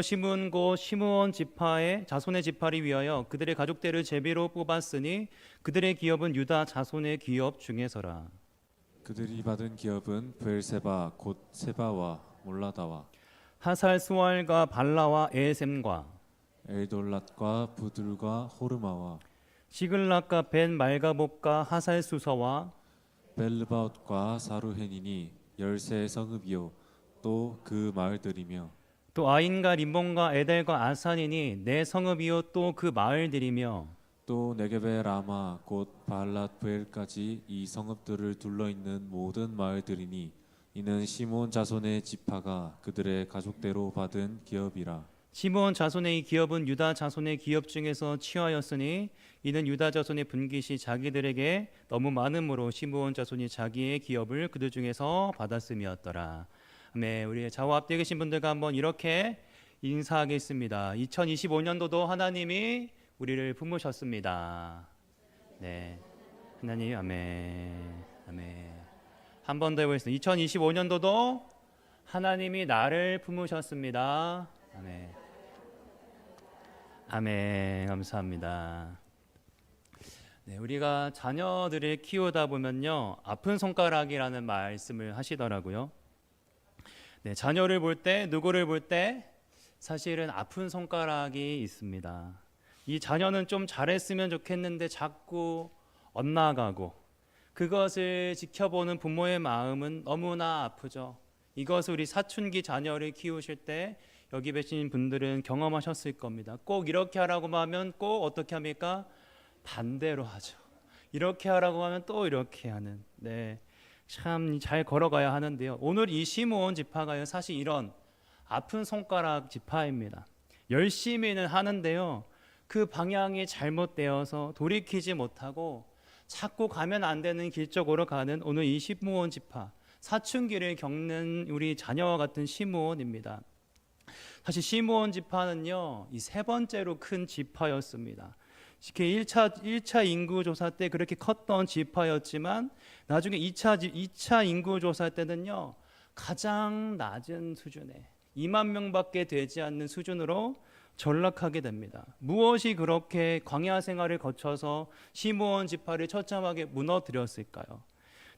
심은 곧 시므온 지파의 자손의 지파를 위하여 그들의 가족대를 제비로 뽑았으니 그들의 기업은 유다 자손의 기업 중에서라. 그들이 받은 기업은 브엘세바 곧 세바와 몰라다와 하살 스왈과 발라와 에셈과 엘돌랏과 부들과 호르마와 시글락과 벤 말가복과 하살 수서와 벨르바옷과 사루헨이니 13 성읍이요 또 그 마을들이며 또 아인과 림몬과 에델과 아산이니 네 성읍이요 또 그 마을들이며 또 네게베 라마 곧 발랏 브엘까지 이 성읍들을 둘러 있는 모든 마을들이니 이는 시몬 자손의 지파가 그들의 가족대로 받은 기업이라. 시므온 자손의 이 기업은 유다 자손의 기업 중에서 취하였으니 이는 유다 자손의 분깃이 자기들에게 너무 많음으로 시므온 자손이 자기의 기업을 그들 중에서 받았음이었더라. 네, 우리 좌우 앞뒤에 계신 분들과 한번 이렇게 인사하겠습니다. 2025년도도 하나님이 우리를 품으셨습니다. 네, 하나님 아멘, 아멘. 한 번 더 해보겠습니다. 2025년도도 하나님이 나를 품으셨습니다. 아멘. 아멘. 감사합니다. 네, 우리가 자녀들을 키우다 보면요, 아픈 손가락이라는 말씀을 하시더라고요. 네, 자녀를 볼 때, 누구를 볼 때 사실은 아픈 손가락이 있습니다. 이 자녀는 좀 잘했으면 좋겠는데 자꾸 엇나가고 그것을 지켜보는 부모의 마음은 너무나 아프죠. 이것을 우리 사춘기 자녀를 키우실 때 여기 계신 분들은 경험하셨을 겁니다. 꼭 이렇게 하라고 하면 꼭 어떻게 합니까? 반대로 하죠. 이렇게 하라고 하면 또 이렇게 하는. 네, 참 잘 걸어가야 하는데요. 오늘 이 시므온 지파가요, 사실 이런 아픈 손가락 지파입니다. 열심히는 하는데요, 그 방향이 잘못되어서 돌이키지 못하고 자꾸 가면 안 되는 길 쪽으로 가는 오늘 이 시므온 지파, 사춘기를 겪는 우리 자녀와 같은 시므온입니다. 사실 시므온 지파는요, 이 세 번째로 큰 지파였습니다. 1차 인구조사 때 그렇게 컸던 지파였지만 나중에 2차 인구조사 때는요, 가장 낮은 수준에 2만 명밖에 되지 않는 수준으로 전락하게 됩니다. 무엇이 그렇게 광야 생활을 거쳐서 시므온 지파를 처참하게 무너뜨렸을까요?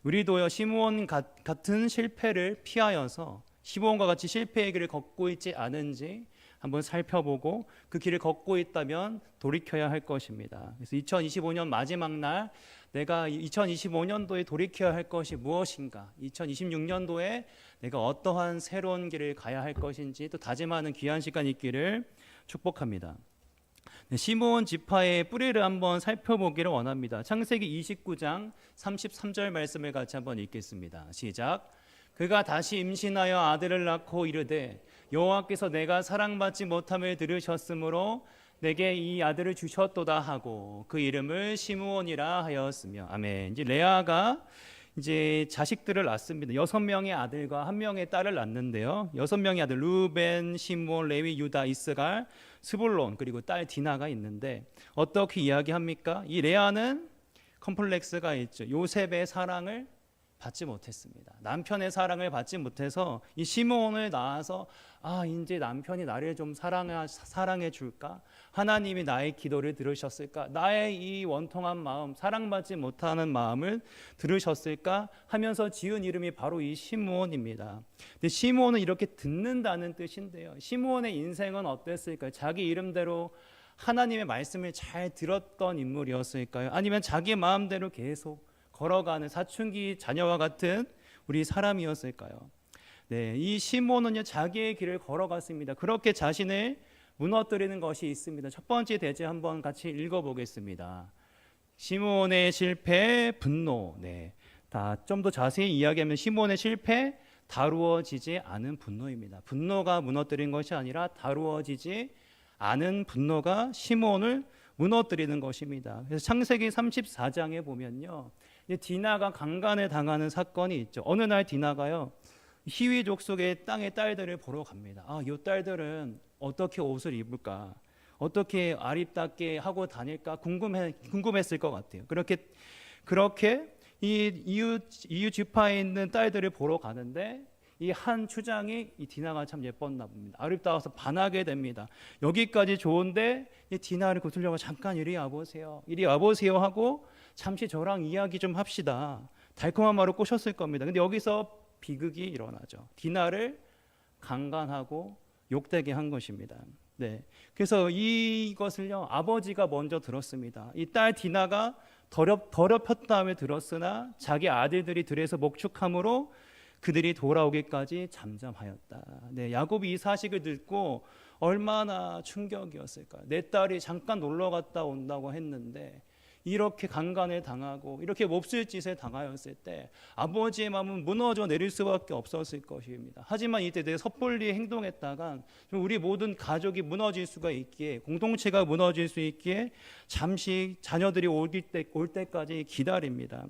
우리도요, 시므온 같은 실패를 피하여서 시므온과 같이 실패의 길을 걷고 있지 않은지 한번 살펴보고 그 길을 걷고 있다면 돌이켜야 할 것입니다. 그래서 2025년 마지막 날 내가 2025년도에 돌이켜야 할 것이 무엇인가, 2026년도에 내가 어떠한 새로운 길을 가야 할 것인지 또 다짐하는 귀한 시간 있기를 축복합니다. 네, 시므온 지파의 뿌리를 한번 살펴보기를 원합니다. 창세기 29장 33절 말씀을 같이 한번 읽겠습니다. 시작. 그가 다시 임신하여 아들을 낳고 이르되 여호와께서 내가 사랑받지 못함을 들으셨으므로 내게 이 아들을 주셨도다 하고 그 이름을 시므온이라 하였으며. 아멘. 이제 레아가 이제 자식들을 낳습니다. 6명의 아들과 1명의 딸을 낳는데요. 6명의 아들 루벤, 시므온, 레위, 유다, 이스갈, 스불론, 그리고 딸 디나가 있는데 어떻게 이야기합니까? 이 레아는 컴플렉스가 있죠. 요셉의 사랑을 받지 못했습니다. 남편의 사랑을 받지 못해서 이 시므온을 낳아서 이제 남편이 나를 좀 사랑해 줄까? 하나님이 나의 기도를 들으셨을까? 나의 이 원통한 마음, 사랑받지 못하는 마음을 들으셨을까? 하면서 지은 이름이 바로 이 시므온입니다. 근데 시므온은 이렇게 듣는다는 뜻인데요. 시므온의 인생은 어땠을까요? 자기 이름대로 하나님의 말씀을 잘 들었던 인물이었을까요? 아니면 자기 마음대로 계속 걸어가는 사춘기 자녀와 같은 우리 사람이었을까요? 네, 이 시므온은요, 자기의 길을 걸어갔습니다. 그렇게 자신을 무너뜨리는 것이 있습니다. 첫 번째 대제 한번 같이 읽어보겠습니다. 시므온의 실패, 분노. 네, 다 좀 더 자세히 이야기하면 시므온의 실패, 다루어지지 않은 분노입니다. 분노가 무너뜨린 것이 아니라 다루어지지 않은 분노가 시므온을 무너뜨리는 것입니다. 그래서 창세기 34장에 보면요, 디나가 강간을 당하는 사건이 있죠. 어느 날 디나가요, 히위족 속의 땅의 딸들을 보러 갑니다. 이 딸들은 어떻게 옷을 입을까, 어떻게 아립답게 하고 다닐까 궁금했을 것 같아요. 그렇게 이 이웃 지파에 있는 딸들을 보러 가는데 이 한 추장이 이 디나가 참 예뻤나 봅니다. 아름다워서 반하게 됩니다. 여기까지 좋은데 이 디나를 거슬려고 잠깐 이리 와보세요. 이리 와보세요 하고 잠시 저랑 이야기 좀 합시다. 달콤한 말을 꼬셨을 겁니다. 근데 여기서 비극이 일어나죠. 디나를 강간하고 욕되게 한 것입니다. 네, 그래서 이것을요 아버지가 먼저 들었습니다. 이 딸 디나가 더럽혔다 다음에 들었으나 자기 아들들이 들에서 목축함으로 그들이 돌아오기까지 잠잠하였다. 네, 야곱이 이 사실을 듣고 얼마나 충격이었을까요? 내 딸이 잠깐 놀러 갔다 온다고 했는데 이렇게 강간을 당하고 이렇게 몹쓸 짓을 당하였을 때 아버지의 마음은 무너져 내릴 수밖에 없었을 것입니다. 하지만 이때 내 섣불리 행동했다간 우리 모든 가족이 무너질 수가 있기에, 공동체가 무너질 수 있기에 잠시 자녀들이 올 때까지 기다립니다.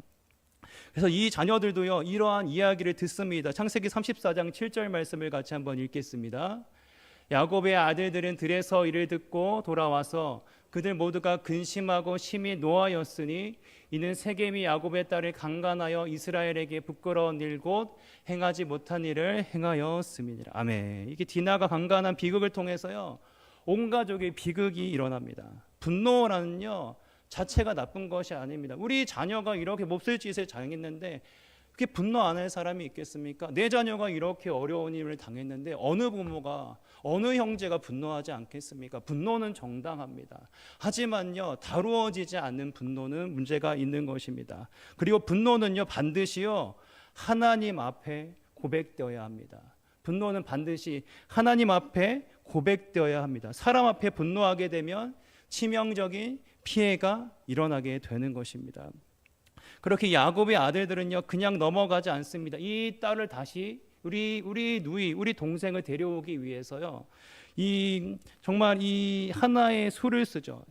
그래서 이 자녀들도요 이러한 이야기를 듣습니다. 창세기 34장 7절 말씀을 같이 한번 읽겠습니다. 야곱의 아들들은 들에서 이를 듣고 돌아와서 그들 모두가 근심하고 심히 노하였으니 이는 세겜이 야곱의 딸을 강간하여 이스라엘에게 부끄러운 일 곧 행하지 못한 일을 행하였음이니라. 아멘. 이게 디나가 강간한 비극을 통해서요 온 가족의 비극이 일어납니다. 분노라는요 자체가 나쁜 것이 아닙니다. 우리 자녀가 이렇게 몹쓸 짓을 당했는데 그게 분노 안 할 사람이 있겠습니까? 내 자녀가 이렇게 어려운 일을 당했는데 어느 부모가, 어느 형제가 분노하지 않겠습니까? 분노는 정당합니다. 하지만요 다루어지지 않는 분노는 문제가 있는 것입니다. 그리고 분노는요 반드시요 하나님 앞에 고백되어야 합니다. 분노는 반드시 하나님 앞에 고백되어야 합니다. 사람 앞에 분노하게 되면 치명적인 피해가 일어나게 되는 것입니다. 그렇게 야곱의 아들들은요 그냥 넘어가지 않습니다. 이 딸을 다시 우리 누이, 우리 동생을 데려오기 위해서요 정말 이 하나의 수를 쓰죠.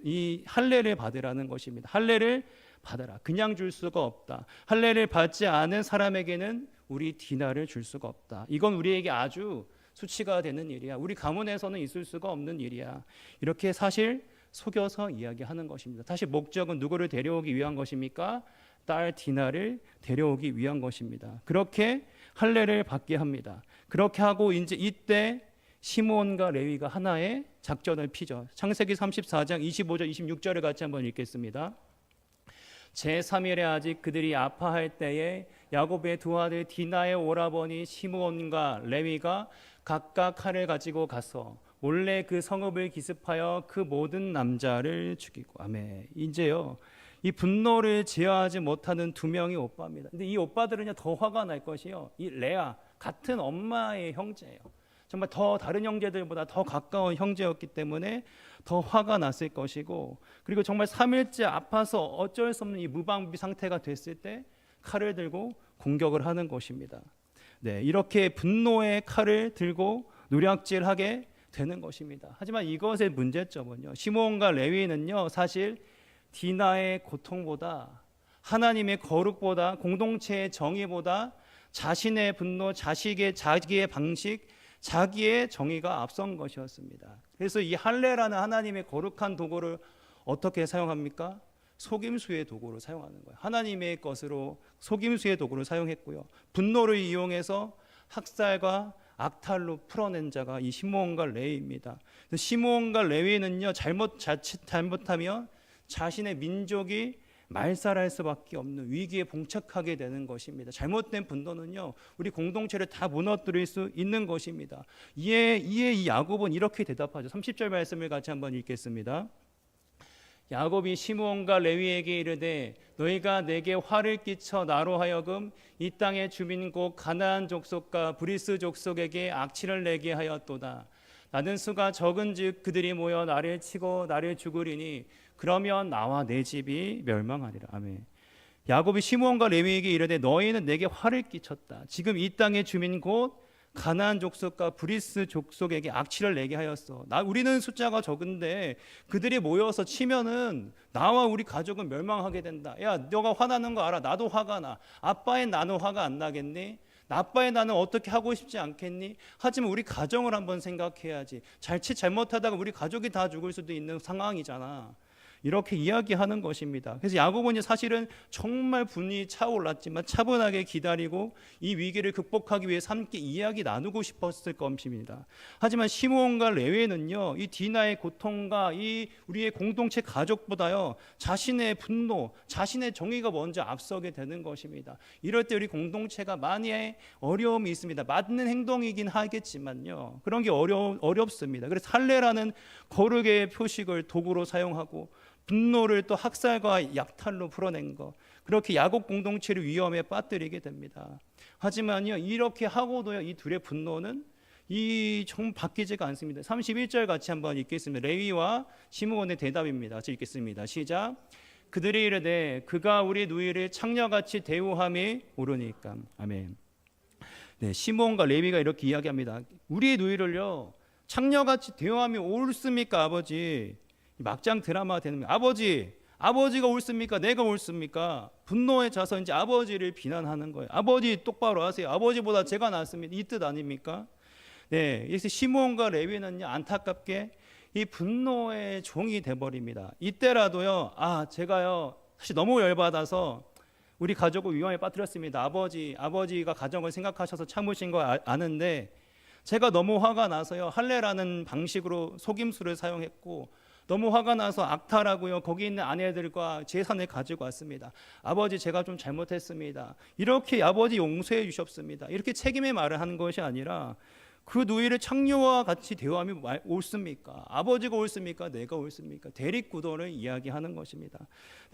이 할례를 받으라는 것입니다. 할례를 받아라. 그냥 줄 수가 없다. 할례를 받지 않은 사람에게는 우리 디나를 줄 수가 없다. 이건 우리에게 아주 수치가 되는 일이야. 우리 가문에서는 있을 수가 없는 일이야. 이렇게 사실 속여서 이야기하는 것입니다. 다시 목적은 누구를 데려오기 위한 것입니까? 딸 디나를 데려오기 위한 것입니다. 그렇게 할례를 받게 합니다. 그렇게 하고 이제 이때 시므온과 레위가 하나의 작전을 피죠. 창세기 34장 25절 26절을 같이 한번 읽겠습니다. 제3일에 아직 그들이 아파할 때에 야곱의 두 아들 디나의 오라버니 시므온과 레위가 각각 칼을 가지고 가서 몰래 그 성읍을 기습하여 그 모든 남자를 죽이고. 아멘. 이제요 이 분노를 제어하지 못하는 두 명의 오빠입니다. 근데 이 오빠들은요 더 화가 날 것이요 이 레아 같은 엄마의 형제예요. 정말 더 다른 형제들보다 더 가까운 형제였기 때문에 더 화가 났을 것이고, 그리고 정말 3일째 아파서 어쩔 수 없는 이 무방비 상태가 됐을 때 칼을 들고 공격을 하는 것입니다. 네, 이렇게 분노의 칼을 들고 노략질하게 되는 것입니다. 하지만 이것의 문제점은요 시므온과 레위는요 사실 디나의 고통보다, 하나님의 거룩보다, 공동체의 정의보다 자신의 분노, 자기의 방식, 자기의 정의가 앞선 것이었습니다. 그래서 이 할례라는 하나님의 거룩한 도구를 어떻게 사용합니까? 속임수의 도구로 사용하는 거예요. 하나님의 것으로 속임수의 도구를 사용했고요. 분노를 이용해서 학살과 악탈로 풀어낸 자가 이 시므온과 레위입니다. 시므온과 레위는요 잘못하면 자신의 민족이 말살할 수밖에 없는 위기에 봉착하게 되는 것입니다. 잘못된 분노는요 우리 공동체를 다 무너뜨릴 수 있는 것입니다. 이에 이 야곱은 이렇게 대답하죠. 30절 말씀을 같이 한번 읽겠습니다. 야곱이 시므온과 레위에게 이르되 너희가 내게 화를 끼쳐 나로 하여금 이 땅의 주민 곧 가나안 족속과 브리스 족속에게 악취를 내게 하였도다. 나는 수가 적은즉 그들이 모여 나를 치고 나를 죽으리니 그러면 나와 내 집이 멸망하리라. 아멘. 야곱이 시므온과 레위에게 이르되 너희는 내게 화를 끼쳤다. 지금 이 땅의 주민 곧 가나안 족속과 브리스 족속에게 악취를 내게 하였어. 우리는 숫자가 적은데 그들이 모여서 치면은 나와 우리 가족은 멸망하게 된다. 야, 너가 화나는 거 알아? 나도 화가 나. 아빠의 나는 화가 안 나겠니? 아빠의 나는 어떻게 하고 싶지 않겠니? 하지만 우리 가정을 한번 생각해야지. 잘못하다가 우리 가족이 다 죽을 수도 있는 상황이잖아. 이렇게 이야기하는 것입니다. 그래서 야곱은 사실은 정말 분이 차올랐지만 차분하게 기다리고 이 위기를 극복하기 위해 함께 이야기 나누고 싶었을 것입니다. 하지만 시므온과 레위는요, 이 디나의 고통과 이 우리의 공동체 가족보다요, 자신의 분노, 자신의 정의가 먼저 앞서게 되는 것입니다. 이럴 때 우리 공동체가 많이 어려움이 있습니다. 맞는 행동이긴 하겠지만요, 그런 게 어렵습니다. 그래서 할례라는 거룩의 표식을 도구로 사용하고 분노를 또 학살과 약탈로 풀어낸 거, 그렇게 야곱 공동체를 위험에 빠뜨리게 됩니다. 하지만요, 이렇게 하고도요, 이 둘의 분노는 정 바뀌지가 않습니다. 31절 같이 한번 읽겠습니다. 레위와 시므온의 대답입니다. 같이 읽겠습니다. 시작. 그들이 이르되 그가 우리 누이를 창녀같이 대우함이 옳으니까. 아멘. 네, 시므온과 레위가 이렇게 이야기합니다. 우리 누이를요, 창녀같이 대우함이 옳습니까, 아버지? 막장 드라마 되는 거예요. 아버지가 옳습니까? 내가 옳습니까? 분노의 자선인지 아버지를 비난하는 거예요. 아버지 똑바로 하세요. 아버지보다 제가 낫습니다. 이 뜻 아닙니까? 네, 그래서 시므온과 레위는요, 안타깝게 이 분노의 종이 돼버립니다. 이때라도요, 제가요 사실 너무 열받아서 우리 가족을 위험에 빠뜨렸습니다. 아버지가 가정을 생각하셔서 참으신 거 아는데 제가 너무 화가 나서요, 할례라는 방식으로 속임수를 사용했고, 너무 화가 나서 악탈하고요, 거기 있는 아내들과 재산을 가지고 왔습니다. 아버지, 제가 좀 잘못했습니다. 이렇게 아버지 용서해 주셨습니다. 이렇게 책임의 말을 하는 것이 아니라 그 누이를 창녀와 같이 대우함이 옳습니까? 아버지가 옳습니까? 내가 옳습니까? 대립구도를 이야기하는 것입니다.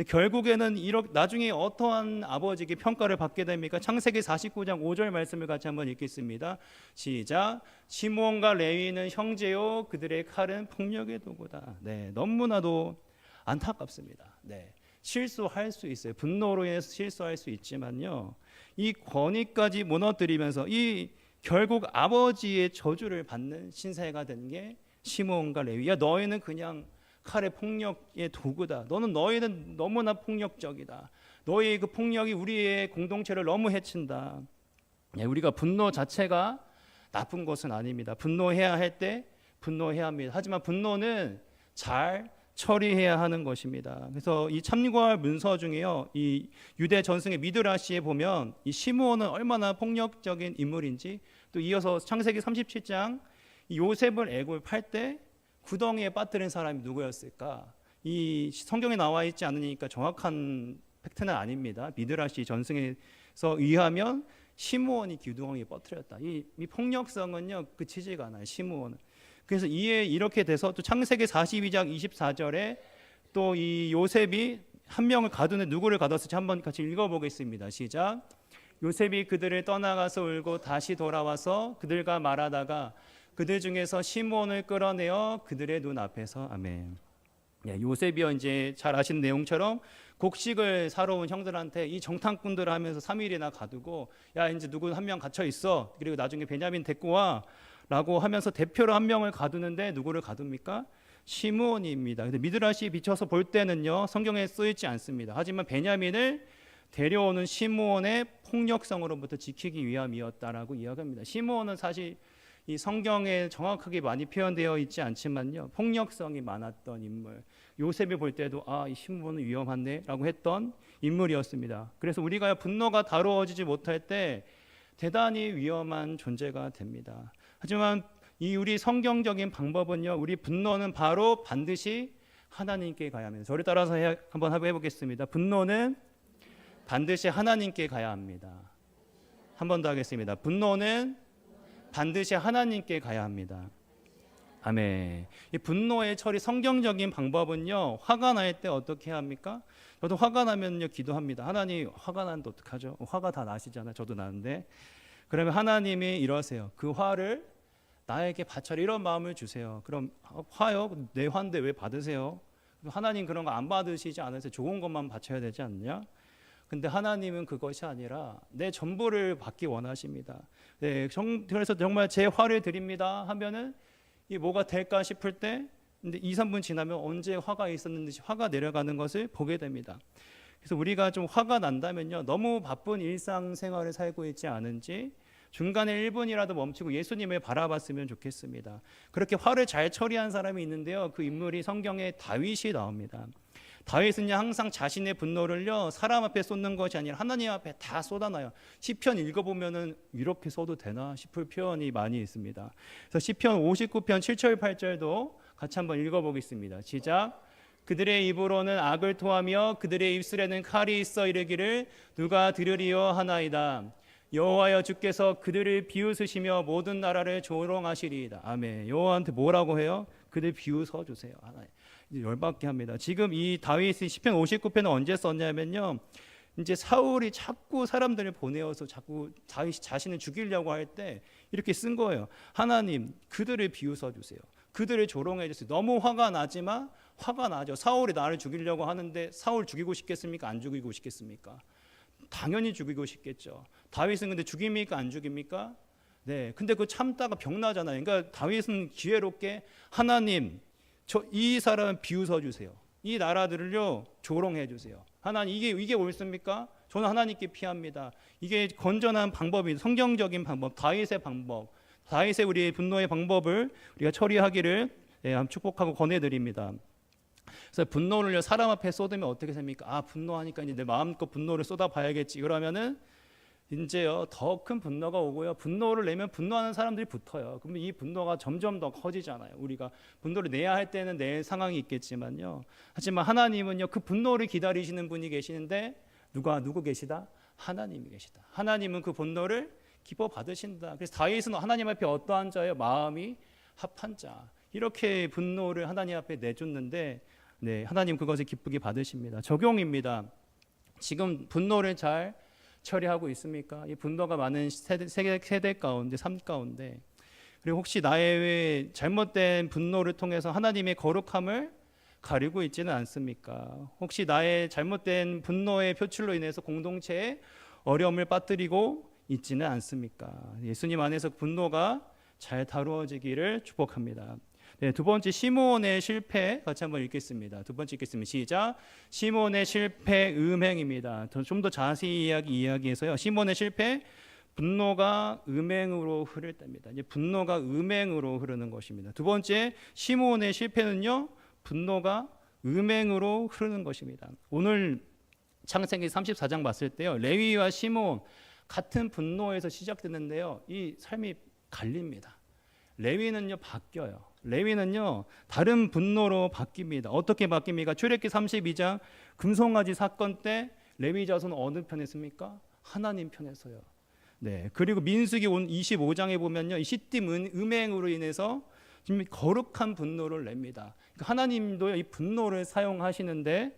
결국에는 나중에 어떠한 아버지에게 평가를 받게 됩니까? 창세기 49장 5절 말씀을 같이 한번 읽겠습니다. 시작. 시므온과 레위는 형제요, 그들의 칼은 폭력의 도구다. 네, 너무나도 안타깝습니다. 네, 실수할 수 있어요. 분노로 인해서 실수할 수 있지만요, 이 권위까지 무너뜨리면서 결국 아버지의 저주를 받는 신세가 된 게 시므온과 레위. 야, 너희는 그냥 칼의 폭력의 도구다. 너희는 너무나 폭력적이다. 너희의 그 폭력이 우리의 공동체를 너무 해친다. 우리가 분노 자체가 나쁜 것은 아닙니다. 분노해야 할 때 분노해야 합니다. 하지만 분노는 잘 처리해야 하는 것입니다. 그래서 이 참고할 문서 중에요, 이 유대 전승의 미드라시에 보면 이 시므온은 얼마나 폭력적인 인물인지, 또 이어서 창세기 37장 요셉을 애굽에 팔 때 구덩이에 빠뜨린 사람이 누구였을까? 이 성경에 나와 있지 않으니까 정확한 팩트는 아닙니다. 미드라시 전승에서 의하면 시므온이 구덩이에 빠뜨렸다. 이 폭력성은요, 그치지가 않아요, 시므온은. 그래서 이렇게 돼서 또 창세기 42장 24절에 또 이 요셉이 한 명을 가두는, 누구를 가뒀을지 한번 같이 읽어보겠습니다. 시작. 요셉이 그들을 떠나가서 울고 다시 돌아와서 그들과 말하다가 그들 중에서 시므온을 끌어내어 그들의 눈 앞에서. 아멘. 네, 요셉이요, 이제 잘 아시는 내용처럼 곡식을 사러 온 형들한테 이 정탐꾼들을 하면서 3일이나 가두고, 야, 이제 누구 한 명 갇혀 있어. 그리고 나중에 베냐민 데리고 와. 라고 하면서 대표로 한 명을 가두는데 누구를 가둡니까? 시므온입니다. 근데 미드라시에 비춰서 볼 때는요, 성경에 쓰이지 않습니다. 하지만 베냐민을 데려오는 시므온의 폭력성으로부터 지키기 위함이었다라고 이야기합니다. 시므온은 사실 이 성경에 정확하게 많이 표현되어 있지 않지만요, 폭력성이 많았던 인물. 요셉이 볼 때도 이 시므온은 위험한데라고 했던 인물이었습니다. 그래서 우리가 분노가 다루어지지 못할 때 대단히 위험한 존재가 됩니다. 하지만 우리 성경적인 방법은요, 우리 분노는 바로 반드시 하나님께 가야 합니다. 저를 따라서 한번 해보겠습니다. 분노는 반드시 하나님께 가야 합니다. 한 번 더 하겠습니다. 분노는 반드시 하나님께 가야 합니다. 아멘. 이 분노의 처리, 성경적인 방법은요, 화가 날 때 어떻게 해야 합니까? 저도 화가 나면요, 기도합니다. 하나님, 화가 나는데 어떡하죠? 화가 다 나시잖아요. 저도 나는데. 그러면 하나님이 이러세요. 그 화를 나에게 바쳐라, 이런 마음을 주세요. 그럼 화요? 내 화인데 왜 받으세요? 하나님 그런 거 안 받으시지 않으세요? 좋은 것만 바쳐야 되지 않냐? 근데 하나님은 그것이 아니라 내 전부를 받기 원하십니다. 네, 그래서 정말 제 화를 드립니다 하면은 이 뭐가 될까 싶을 때, 근데 2, 3분 지나면 언제 화가 있었는지 화가 내려가는 것을 보게 됩니다. 그래서 우리가 좀 화가 난다면요, 너무 바쁜 일상생활을 살고 있지 않은지 중간에 1분이라도 멈추고 예수님을 바라봤으면 좋겠습니다. 그렇게 화를 잘 처리한 사람이 있는데요, 그 인물이 성경에 다윗이 나옵니다. 다윗은요 항상 자신의 분노를요 사람 앞에 쏟는 것이 아니라 하나님 앞에 다 쏟아놔요. 시편 읽어보면은 이렇게 써도 되나 싶을 표현이 많이 있습니다. 그래서 시편 59편 7절 8절도 같이 한번 읽어보겠습니다. 시작. 그들의 입으로는 악을 토하며 그들의 입술에는 칼이 있어 이르기를 누가 들으리요 하나이다. 여호와여 주께서 그들을 비웃으시며 모든 나라를 조롱하시리이다. 아멘. 여호와한테 뭐라고 해요? 그들 비웃어 주세요. 하나님. 열받게 합니다. 지금 이 다윗이 시편 59편을 언제 썼냐면요. 이제 사울이 자꾸 사람들을 보내어서 자꾸 다윗이 자신을 죽이려고 할 때 이렇게 쓴 거예요. 하나님, 그들을 비웃어 주세요. 그들을 조롱해 주세요. 너무 화가 나지만 화가 나죠. 사울이 나를 죽이려고 하는데 사울 죽이고 싶겠습니까? 안 죽이고 싶겠습니까? 당연히 죽이고 싶겠죠. 다윗은 근데 죽입니까? 안 죽입니까? 네. 근데 그 참다가 병나잖아요. 그러니까 다윗은 지혜롭게 하나님, 이 사람은 비웃어 주세요. 이 나라들을요 조롱해 주세요. 하나님 이게 옳습니까? 저는 하나님께 피합니다. 이게 건전한 방법이 성경적인 방법, 다윗의 방법, 다윗의 우리의 분노의 방법을 우리가 처리하기를 축복하고 권해드립니다. 그래서 분노를요 사람 앞에 쏟으면 어떻게 됩니까? 아 분노하니까 이제 내 마음껏 분노를 쏟아봐야겠지. 그러면은 이제요 더 큰 분노가 오고요. 분노를 내면 분노하는 사람들이 붙어요. 그러면 이 분노가 점점 더 커지잖아요. 우리가 분노를 내야 할 때는 낼 상황이 있겠지만요. 하지만 하나님은요 그 분노를 기다리시는 분이 계시는데 누구 계시다? 하나님이 계시다. 하나님은 그 분노를 기뻐 받으신다. 그래서 다윗은 하나님 앞에 어떠한 자예요? 마음이 합한 자. 이렇게 분노를 하나님 앞에 내줬는데 네, 하나님 그것을 기쁘게 받으십니다. 적용입니다. 지금 분노를 잘 처리하고 있습니까? 이 분노가 많은 세대 가운데, 삶 가운데, 그리고 혹시 나의 잘못된 분노를 통해서 하나님의 거룩함을 가리고 있지는 않습니까? 혹시 나의 잘못된 분노의 표출로 인해서 공동체에 어려움을 빠뜨리고 있지는 않습니까? 예수님 안에서 분노가 잘 다루어지기를 축복합니다. 네, 두 번째 시므온의 실패 같이 한번 읽겠습니다. 두 번째 읽겠습니다. 시작. 시므온의 실패 음행입니다. 좀 더 자세히 이야기해서요. 시므온의 실패 분노가 음행으로 흐를 때입니다. 이제 분노가 음행으로 흐르는 것입니다. 두 번째 시므온의 실패는요. 분노가 음행으로 흐르는 것입니다. 오늘 창세기 34장 봤을 때요. 레위와 시므온 같은 분노에서 시작되는데요. 이 삶이 갈립니다. 레위는요 바뀌어요. 레위는요 다른 분노로 바뀝니다. 어떻게 바뀝니까? 출애굽기 32장 금송아지 사건 때 레위 자손은 어느 편에 씁니까? 하나님 편에서요. 네. 그리고 민수기 25장에 보면요 이 시딤 음행으로 인해서 지금 거룩한 분노를 냅니다. 그러니까 하나님도 이 분노를 사용하시는데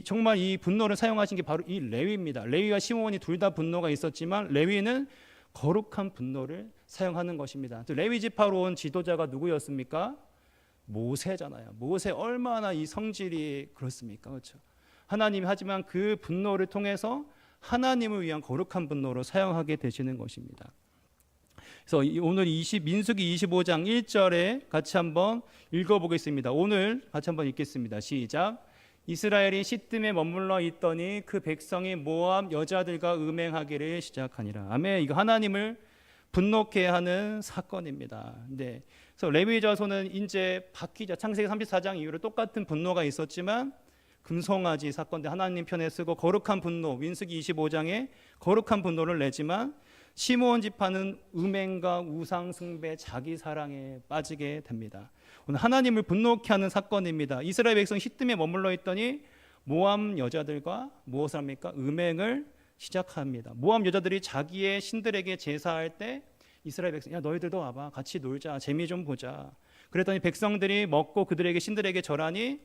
정말 이 분노를 사용하신 게 바로 이 레위입니다. 레위와 시므온이 둘 다 분노가 있었지만 레위는 거룩한 분노를 사용하는 것입니다. 또 레위 지파로 온 지도자가 누구였습니까? 모세잖아요. 모세 얼마나 이 성질이 그렇습니까? 그렇죠? 하나님이 하지만 그 분노를 통해서 하나님을 위한 거룩한 분노로 사용하게 되시는 것입니다. 그래서 오늘 민수기 25장 1절에 같이 한번 읽어보겠습니다. 오늘 같이 한번 읽겠습니다. 시작. 이스라엘이 시딤에 머물러 있더니 그 백성이 모압 여자들과 음행하기를 시작하니라. 아멘. 이거 하나님을 분노케 하는 사건입니다. 네. 그래서 레위 자손은 이제 바뀌자. 창세기 34장 이후로 똑같은 분노가 있었지만 금송아지 사건 때 하나님 편에 쓰고 거룩한 분노, 민수기 25장에 거룩한 분노를 내지만 시므온 지파는 음행과 우상 숭배, 자기 사랑에 빠지게 됩니다. 오늘 하나님을 분노케 하는 사건입니다. 이스라엘 백성 시딤에 머물러 있더니 모압 여자들과 무엇을 합니까? 음행을 시작합니다. 모압 여자들이 자기의 신들에게 제사할 때 이스라엘 백성, 야 너희들도 와봐, 같이 놀자, 재미 좀 보자. 그랬더니 백성들이 먹고 그들에게 신들에게 절하니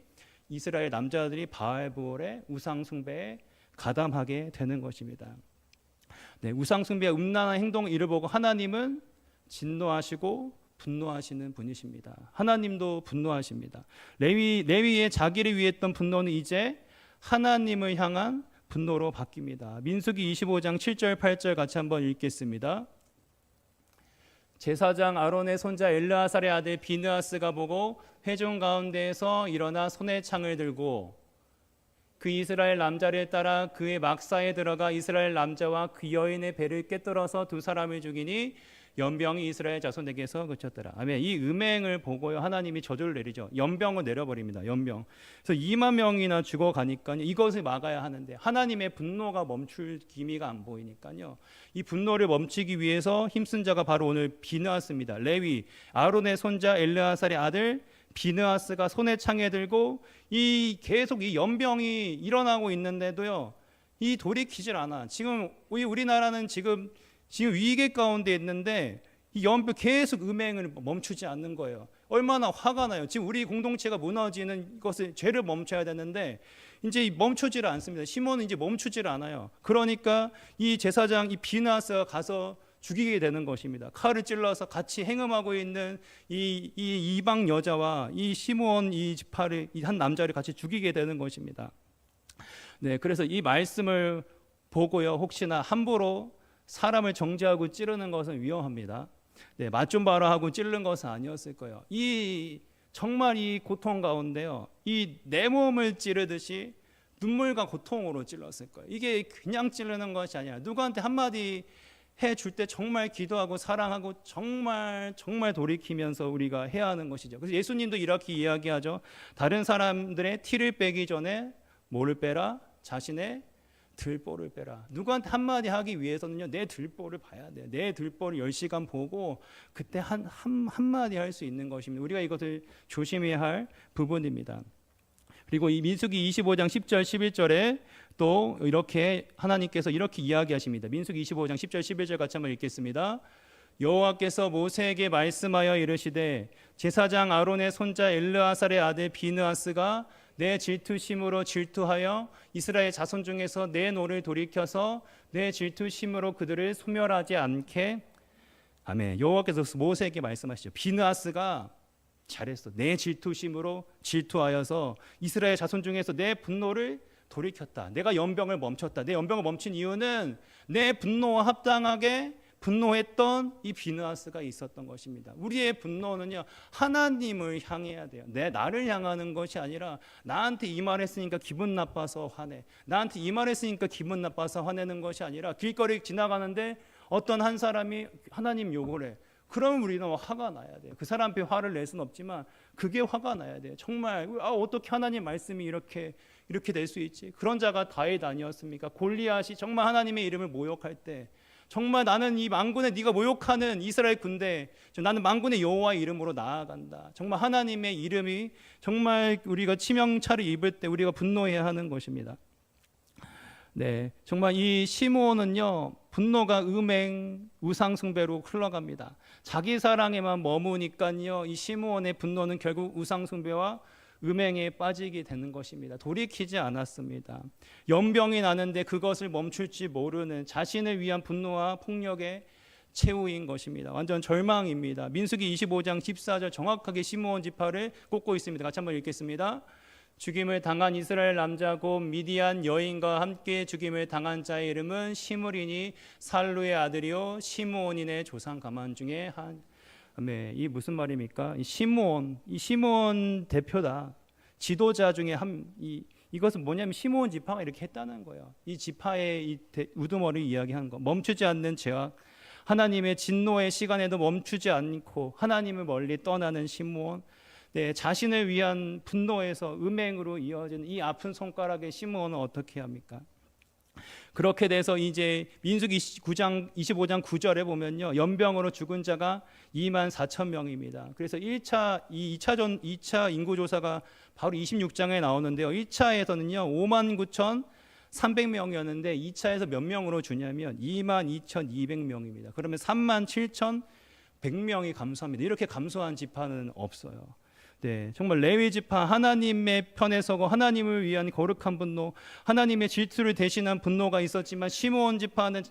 이스라엘 남자들이 바알볼의 우상 숭배에 가담하게 되는 것입니다. 네, 우상 숭배와 음란한 행동을 이를 보고 하나님은 진노하시고 분노하시는 분이십니다. 하나님도 분노하십니다. 레위의 자기를 위했던 분노는 이제 하나님을 향한 분노로 바뀝니다. 민수기 25장 7절 8절 같이 한번 읽겠습니다. 제사장 아론의 손자 엘르아살의 아들 비느하스가 보고 회중 가운데에서 일어나 손에 창을 들고 그 이스라엘 남자를 따라 그의 막사에 들어가 이스라엘 남자와 그 여인의 배를 꿰뚫어서 두 사람을 죽이니 연병이 이스라엘 자손에게서 그쳤더라. 아멘. 이 음행을 보고요 하나님이 저주를 내리죠. 연병을 내려버립니다. 연병. 그래서 2만 명이나 죽어가니까요. 이것을 막아야 하는데 하나님의 분노가 멈출 기미가 안 보이니까요. 이 분노를 멈추기 위해서 힘쓴 자가 바로 오늘 비느하스입니다. 레위 아론의 손자 엘르아살의 아들 비느하스가 손에 창에 들고 이 계속 이 연병이 일어나고 있는데도요. 이 돌이키질 않아. 지금 우리나라는 지금 위기 가운데 있는데 이 연병 계속 음행을 멈추지 않는 거예요. 얼마나 화가 나요. 지금 우리 공동체가 무너지는 것을 죄를 멈춰야 되는데 이제 멈추질 않습니다. 시몬은 이제 멈추질 않아요. 그러니까 이 제사장 이 비느하스가 가서 죽이게 되는 것입니다. 칼을 찔러서 같이 행음하고 있는 이 이방 여자와 이 시몬 이 지파를 이 한 남자를 같이 죽이게 되는 것입니다. 네, 그래서 이 말씀을 보고요 혹시나 함부로 사람을 정죄하고 찌르는 것은 위험합니다. 네, 맛 좀 봐라 하고 찌르는 것은 아니었을 거예요. 정말 이 고통 가운데요, 이 내 몸을 찌르듯이 눈물과 고통으로 찔렀을 거예요. 이게 그냥 찌르는 것이 아니라 누구한테 한마디 해줄 때 정말 기도하고 사랑하고 정말 돌이키면서 우리가 해야 하는 것이죠. 그래서 예수님도 이렇게 이야기하죠. 다른 사람들의 티를 빼기 전에 뭐를 빼라? 자신의 들보를 빼라. 누구한테 한마디 하기 위해서는요 내 들보를 봐야 돼요. 내 들보를 10시간 보고 그때 한마디 할 수 있는 것입니다. 우리가 이것을 조심해야 할 부분입니다. 그리고 이 민수기 25장 10절 11절에 또 이렇게 하나님께서 이렇게 이야기하십니다. 민수기 25장 10절 11절 같이 한번 읽겠습니다. 여호와께서 모세에게 말씀하여 이르시되 제사장 아론의 손자 엘르아살의 아들 비느하스가 내 질투심으로 질투하여 이스라엘 자손 중에서 내 노를 돌이켜서 내 질투심으로 그들을 소멸하지 않게. 아멘. 여호와께서 모세에게 말씀하시죠. 비느하스가 잘했어. 내 질투심으로 질투하여서 이스라엘 자손 중에서 내 분노를 돌이켰다. 내가 연병을 멈췄다. 내 연병을 멈춘 이유는 내 분노와 합당하게 분노했던 이 비느하스가 있었던 것입니다. 우리의 분노는요 하나님을 향해야 돼요. 나를 향하는 것이 아니라 나한테 이 말했으니까 기분 나빠서 화내. 나한테 이 말했으니까 기분 나빠서 화내는 것이 아니라 길거리 지나가는데 어떤 한 사람이 하나님 욕을 해. 그러면 우리는 화가 나야 돼요. 그 사람 앞에 화를 낼 수는 없지만 그게 화가 나야 돼요. 정말 어떻게 하나님 말씀이 이렇게 될 수 있지? 그런 자가 다윗 아니었습니까? 골리앗이 정말 하나님의 이름을 모욕할 때 정말 나는 이 만군의 네가 모욕하는 이스라엘 군대, 나는 만군의 여호와의 이름으로 나아간다. 정말 하나님의 이름이 정말 우리가 치명차를 입을 때 우리가 분노해야 하는 것입니다. 네, 정말 이 시므온은요 분노가 음행, 우상 숭배로 흘러갑니다. 자기 사랑에만 머무니까요 이 시므온의 분노는 결국 우상 숭배와 음행에 빠지게 되는 것입니다. 돌이키지 않았습니다. 연병이 나는데 그것을 멈출지 모르는 자신을 위한 분노와 폭력의 최후인 것입니다. 완전 절망입니다. 민수기 25장 14절 정확하게 시므온 지파를 꼽고 있습니다. 같이 한번 읽겠습니다. 죽임을 당한 이스라엘 남자 곧 미디안 여인과 함께 죽임을 당한 자의 이름은 시므리니 살루의 아들이요 시므온인의 조상 가만 중에 한. 네, 이 무슨 말입니까? 이 시므온 대표다. 지도자 중에 이것은 뭐냐면 시므온 지파가 이렇게 했다는 거예요. 이 지파의 이 우두머리 이야기하는 거. 멈추지 않는 죄악, 하나님의 진노의 시간에도 멈추지 않고 하나님을 멀리 떠나는 시므온. 네, 자신을 위한 분노에서 음행으로 이어지는 이 아픈 손가락의 시므온은 어떻게 합니까? 그렇게 돼서 이제 민수기 25장 9절에 보면요 연병으로 죽은 자가 2만 4천 명입니다. 그래서 2차 인구조사가 바로 26장에 나오는데요. 1차에서는요 5만 9천 300명이었는데 2차에서 몇 명으로 주냐면 2만 2,200명입니다. 그러면 3만 7,100명이 감소합니다. 이렇게 감소한 지파는 없어요. 네, 정말 레위 지파 하나님의 편에 서고 하나님을 위한 거룩한 분노, 하나님의 질투를 대신한 분노가 있었지만 시므온 지파는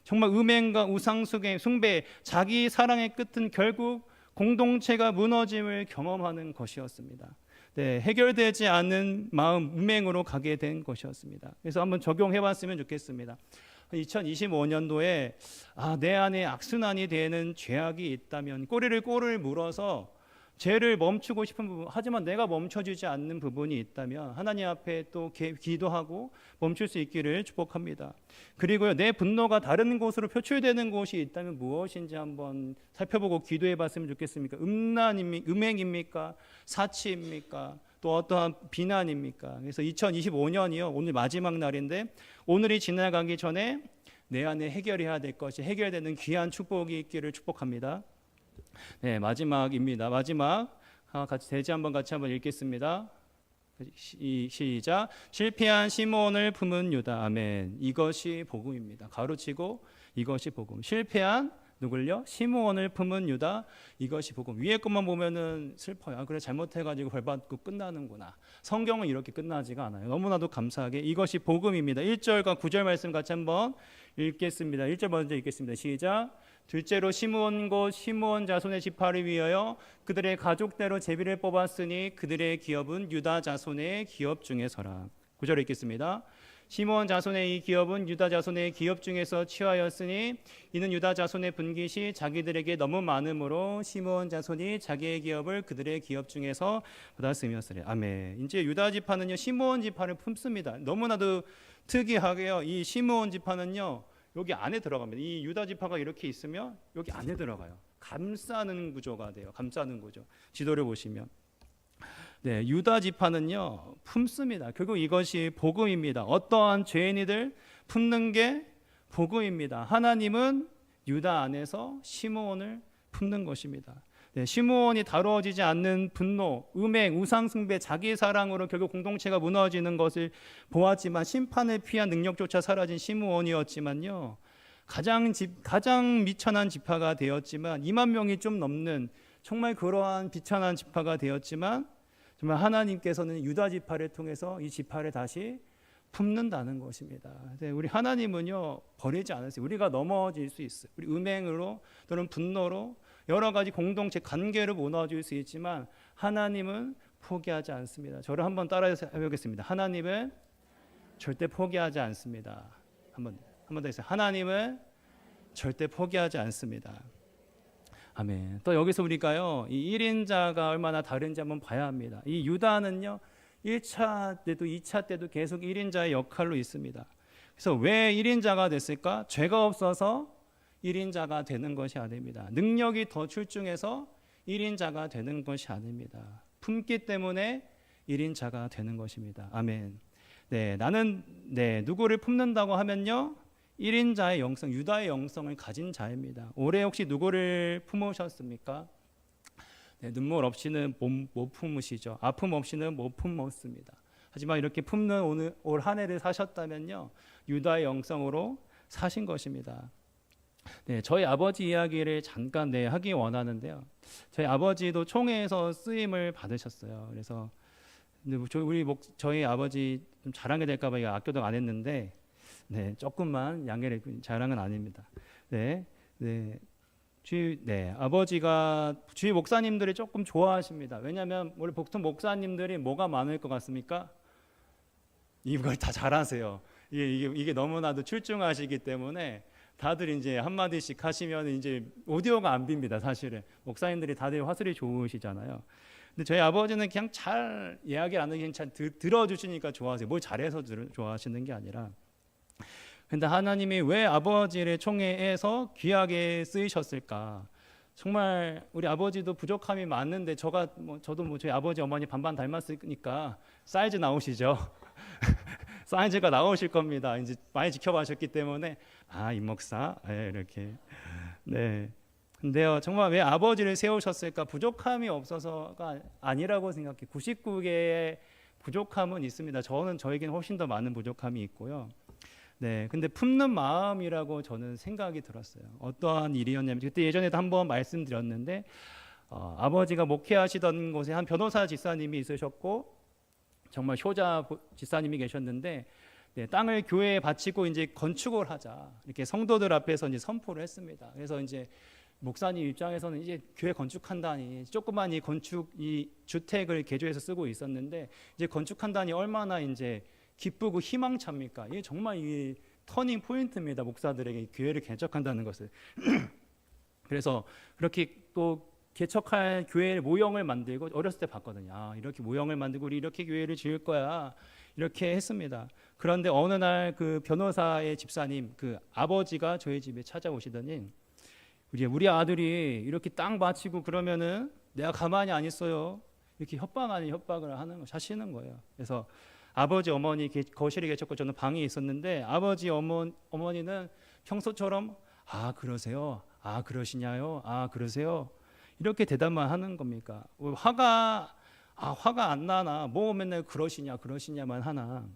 정말 음행과 우상 숭배, 자기 사랑의 끝은 결국 공동체가 무너짐을 경험하는 것이었습니다. 네, 해결되지 않은 마음, 음행으로 가게 된 것이었습니다. 그래서 한번 적용해봤으면 좋겠습니다. 2025년도에 내 안에 악순환이 되는 죄악이 있다면 꼬리를 물어서 죄를 멈추고 싶은 부분, 하지만 내가 멈춰주지 않는 부분이 있다면 하나님 앞에 또 기도하고 멈출 수 있기를 축복합니다. 그리고요, 내 분노가 다른 곳으로 표출되는 곳이 있다면 무엇인지 한번 살펴보고 기도해 봤으면 좋겠습니까? 음행입니까? 사치입니까? 또 어떠한 비난입니까? 그래서 2025년이요, 오늘 마지막 날인데 오늘이 지나가기 전에 내 안에 해결해야 될 것이 해결되는 귀한 축복이 있기를 축복합니다. 네, 마지막입니다. 마지막 같이 대지 같이 한번 읽겠습니다. 시작. 실패한 시므온을 품은 유다. 아멘. 이것이 복음입니다. 가로치고 이것이 복음. 실패한 누굴요? 시므온을 품은 유다. 이것이 복음. 위에 것만 보면은 슬퍼요. 아, 그래 잘못해가지고 벌받고 끝나는구나. 성경은 이렇게 끝나지가 않아요. 너무나도 감사하게 이것이 복음입니다. 1절과 9절 말씀 같이 한번 읽겠습니다. 1절 먼저 읽겠습니다. 시작. 둘째로 시므온 곧 시므온 자손의 지파를 위하여 그들의 가족대로 제비를 뽑았으니 그들의 기업은 유다 자손의 기업 중에서라. 9절 읽겠습니다. 시므온 자손의 이 기업은 유다 자손의 기업 중에서 취하였으니 이는 유다 자손의 분깃이 자기들에게 너무 많으므로 시므온 자손이 자기의 기업을 그들의 기업 중에서 받았음이었으리. 아멘. 이제 유다 지파는요, 시므온 지파를 품습니다. 너무나도 특이하게요, 이 시므온 지파는요 여기 안에 들어갑니다. 이 유다 지파가 이렇게 있으면 여기 안에 들어가요. 감싸는 구조가 돼요. 감싸는 구조. 지도를 보시면, 네, 유다 지파는요 품습니다. 결국 이것이 복음입니다. 어떠한 죄인이들 품는 게 복음입니다. 하나님은 유다 안에서 시므온을 품는 것입니다. 네, 시므온이 다루어지지 않는 분노, 음행, 우상숭배, 자기 사랑으로 결국 공동체가 무너지는 것을 보았지만 심판을 피한 능력조차 사라진 시므온이었지만요, 가장 미천한 지파가 되었지만 2만 명이 좀 넘는 정말 그러한 비천한 지파가 되었지만 정말 하나님께서는 유다 지파를 통해서 이 지파를 다시 품는다는 것입니다. 우리 하나님은요 버리지 않으세요. 우리가 넘어질 수 있어요. 우리 음행으로 또는 분노로 여러 가지 공동체 관계를 무너질 수 있지만 하나님은 포기하지 않습니다. 저를 한번 따라해서 해보겠습니다. 하나님은 절대 포기하지 않습니다. 한 번 더 했어요. 하나님은 절대 포기하지 않습니다. 아멘. 또 여기서 우리가요, 이 1인자가 얼마나 다른지 한번 봐야 합니다. 이 유다는요 1차 때도 2차 때도 계속 1인자의 역할로 있습니다. 그래서 왜 1인자가 됐을까? 죄가 없어서 1인자가 되는 것이 아닙니다. 능력이 더 출중해서 1인자가 되는 것이 아닙니다. 품기 때문에 1인자가 되는 것입니다. 아멘. 네, 나는 누구를 품는다고 하면요 1인자의 영성, 유다의 영성을 가진 자입니다. 올해 혹시 누구를 품으셨습니까? 네, 눈물 없이는 못 품으시죠. 아픔 없이는 못 품었습니다. 하지만 이렇게 품는 올 한 해를 사셨다면요 유다의 영성으로 사신 것입니다. 네, 저희 아버지 이야기를 잠깐 하기 원하는데요. 저희 아버지도 총회에서 쓰임을 받으셨어요. 그래서 근데 저희 아버지 좀 자랑이 될까봐 악교덕 안 했는데, 네, 조금만 양해를, 자랑은 아닙니다. 아버지가 주위 목사님들이 조금 좋아하십니다. 왜냐하면 우리 보통 목사님들이 뭐가 많을 것 같습니까? 이걸 다 잘하세요. 이게 너무나도 출중하시기 때문에 다들 이제 한마디씩 하시면 이제 오디오가 안 빕니다. 사실은 목사님들이 다들 화술이 좋으시잖아요. 근데 저희 아버지는 그냥 잘 이야기 안 하고 잘 들어주시니까 좋아하세요. 뭘 잘해서 좋아하시는 게 아니라. 근데 하나님이 왜 아버지를 총회에서 귀하게 쓰이셨을까? 정말 우리 아버지도 부족함이 많은데 저도 저희 아버지 어머니 반반 닮았으니까 사이즈 나오시죠? 사이즈가 나오실 겁니다. 이제 많이 지켜봐셨기 때문에 임 목사 이렇게. 네. 근데요, 정말 왜 아버지를 세우셨을까? 부족함이 없어서가 아니라고 생각해. 99개의 부족함은 있습니다. 저에게는 훨씬 더 많은 부족함이 있고요. 네, 근데 품는 마음이라고 저는 생각이 들었어요. 어떠한 일이었냐면 그때 예전에도 한번 말씀드렸는데 아버지가 목회하시던 곳에 한 변호사 집사님이 있으셨고 정말 효자 집사님이 계셨는데, 네, 땅을 교회에 바치고 이제 건축을 하자 이렇게 성도들 앞에서 이제 선포를 했습니다. 그래서 이제 목사님 입장에서는 이제 교회 건축한다니, 조그만 이 주택을 개조해서 쓰고 있었는데 이제 건축한다니 얼마나 이제 기쁘고 희망찹니까? 이게 정말 이 터닝 포인트입니다. 목사들에게 교회를 개척한다는 것을. 그래서 그렇게 또 개척할 교회 모형을 만들고 어렸을 때 봤거든요. 아, 이렇게 모형을 만들고 우리 이렇게 교회를 지을 거야. 이렇게 했습니다. 그런데 어느 날 그 변호사의 집사님 그 아버지가 저희 집에 찾아오시더니 우리 아들이 이렇게 땅 바치고 그러면은 내가 가만히 안 있어요. 이렇게 협박 아닌 협박을 하는 거 하시는 거예요. 그래서 아버지 어머니 거실에 계셨고 저는 방에 있었는데 아버지 어머니는 평소처럼 아 그러세요, 아 그러시냐요, 아 그러세요 이렇게 대답만 하는 겁니까? 화가 안 나나 뭐 맨날 그러시냐만 하나.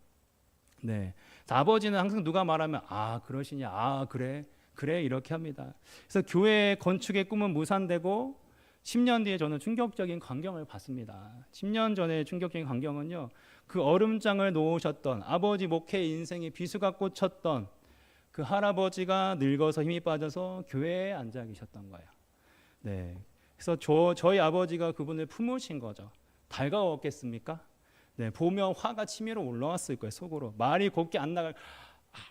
네, 아버지는 항상 누가 말하면 아 그러시냐, 아 그래 이렇게 합니다. 그래서 교회 건축의 꿈은 무산되고 10년 뒤에 저는 충격적인 광경을 봤습니다. 10년 전에 충격적인 광경은요, 그 얼음장을 놓으셨던 아버지 목회 인생에 비수가 꽂혔던 그 할아버지가 늙어서 힘이 빠져서 교회에 앉아 계셨던 거예요. 네, 그래서 저희 아버지가 그분을 품으신 거죠. 달가웠겠습니까? 네, 보면 화가 치밀어 올라왔을 거예요. 속으로 말이 곱게 안 나가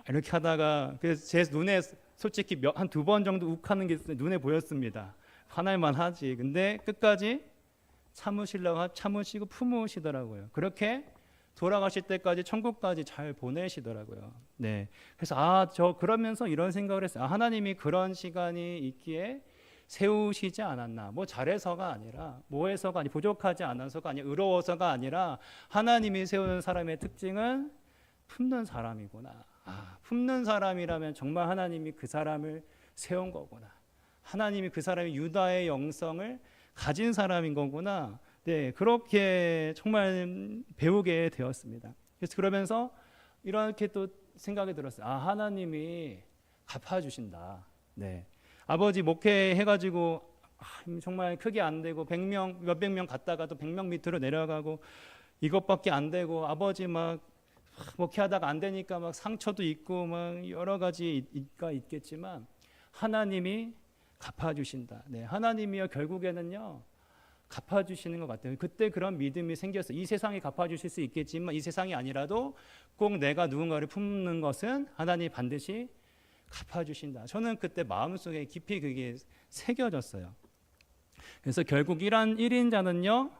이렇게 하다가 그래서 제 눈에 솔직히 한 두 번 정도 욱하는 게 눈에 보였습니다. 화날만 하지. 근데 끝까지 참으시고 품으시더라고요. 그렇게 돌아가실 때까지 천국까지 잘 보내시더라고요. 네. 그래서 저 그러면서 이런 생각을 했어요. 하나님이 그런 시간이 있기에 세우시지 않았나. 뭐 잘해서가 아니라 뭐해서가 아니 부족하지 않아서가 아니라 의로워서가 아니라 하나님이 세우는 사람의 특징은 품는 사람이구나. 품는 사람이라면 정말 하나님이 그 사람을 세운 거구나. 하나님이 그 사람이 유다의 영성을 가진 사람인 거구나. 네, 그렇게 정말 배우게 되었습니다. 그래서 그러면서 이렇게 또 생각이 들었어요. 하나님이 갚아주신다. 네, 아버지 목회해가지고 정말 크게 안 되고 100명, 몇백 명 갔다가도 100명 밑으로 내려가고 이것밖에 안 되고 아버지 막 목회하다가 안 되니까 막 상처도 있고 막 여러 가지가 있겠지만 하나님이 갚아주신다. 네, 하나님이요 결국에는요 갚아주시는 것 같아요. 그때 그런 믿음이 생겼어요. 이 세상이 갚아주실 수 있겠지만 이 세상이 아니라도 꼭 내가 누군가를 품는 것은 하나님이 반드시 갚아주신다. 저는 그때 마음속에 깊이 그게 새겨졌어요. 그래서 결국 1인자는요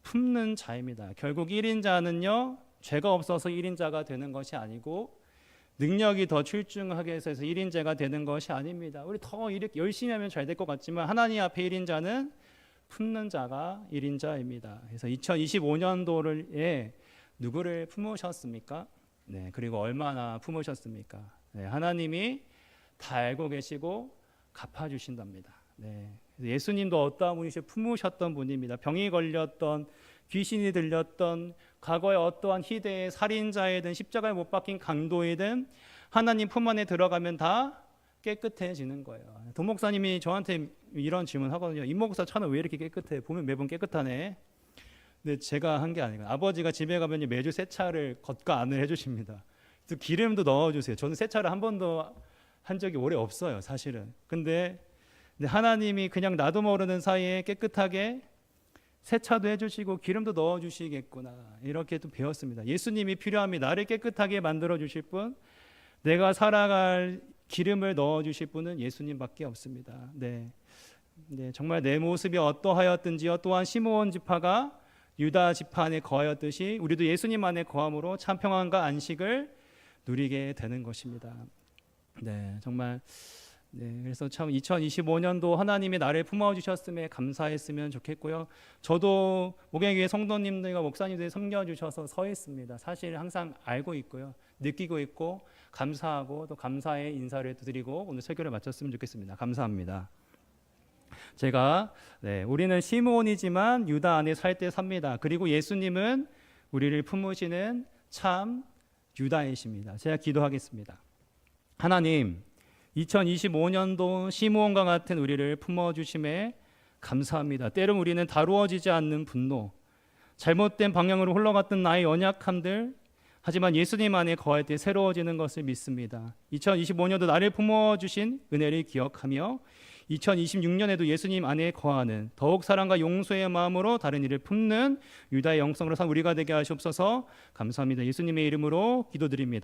품는 자입니다. 결국 1인자는요 죄가 없어서 1인자가 되는 것이 아니고 능력이 더 출중하게 해서 1인자가 되는 것이 아닙니다. 우리 더 이렇게 열심히 하면 잘 될 것 같지만 하나님 앞에 1인자는 품는 자가 1인자입니다. 그래서 2025년도에 누구를 품으셨습니까? 네, 그리고 얼마나 품으셨습니까? 네, 하나님이 다 알고 계시고 갚아주신답니다. 네, 예수님도 어떠한 분이시 품으셨던 분입니다. 병이 걸렸던 귀신이 들렸던 과거에 어떠한 희대의 살인자이든 십자가에 못 박힌 강도이든 하나님 품 안에 들어가면 다 깨끗해지는 거예요. 도 목사님이 저한테 이런 질문 하거든요. 임 목사 차는 왜 이렇게 깨끗해? 보면 매번 깨끗하네. 근데 제가 한 게 아니고 아버지가 집에 가면 매주 세차를 겉과 안을 해주십니다. 그래서 기름도 넣어주세요. 저는 세차를 한 번도 한 적이 오래 없어요, 사실은. 근데 하나님이 그냥 나도 모르는 사이에 깨끗하게 세차도 해주시고 기름도 넣어주시겠구나 이렇게 또 배웠습니다. 예수님이 필요합니다. 나를 깨끗하게 만들어주실 분, 내가 살아갈 기름을 넣어주실 분은 예수님밖에 없습니다. 네, 정말 내 모습이 어떠하였든지요 또한 시므온 지파가 유다 지파 안에 거하였듯이 우리도 예수님 안에 거함으로 참 평안과 안식을 누리게 되는 것입니다. 네, 정말 그래서 참 2025년도 하나님이 나를 품어주셨음에 감사했으면 좋겠고요. 저도 목양교회 성도님들과 목사님들이 섬겨주셔서 서 있습니다. 사실 항상 알고 있고요. 느끼고 있고 감사하고 또 감사의 인사를 드리고 오늘 설교를 마쳤으면 좋겠습니다. 감사합니다. 제가 우리는 시므온이지만 유다 안에 살 때 삽니다. 그리고 예수님은 우리를 품으시는 참 유다이십니다. 제가 기도하겠습니다. 하나님 2025년도 시므온과 같은 우리를 품어주심에 감사합니다. 때론 우리는 다루어지지 않는 분노, 잘못된 방향으로 흘러갔던 나의 연약함들, 하지만 예수님 안에 거할 때 새로워지는 것을 믿습니다. 2025년도 나를 품어주신 은혜를 기억하며 2026년에도 예수님 안에 거하는 더욱 사랑과 용서의 마음으로 다른 이를 품는 유다의 영성으로 산 우리가 되게 하시옵소서. 감사합니다. 예수님의 이름으로 기도드립니다.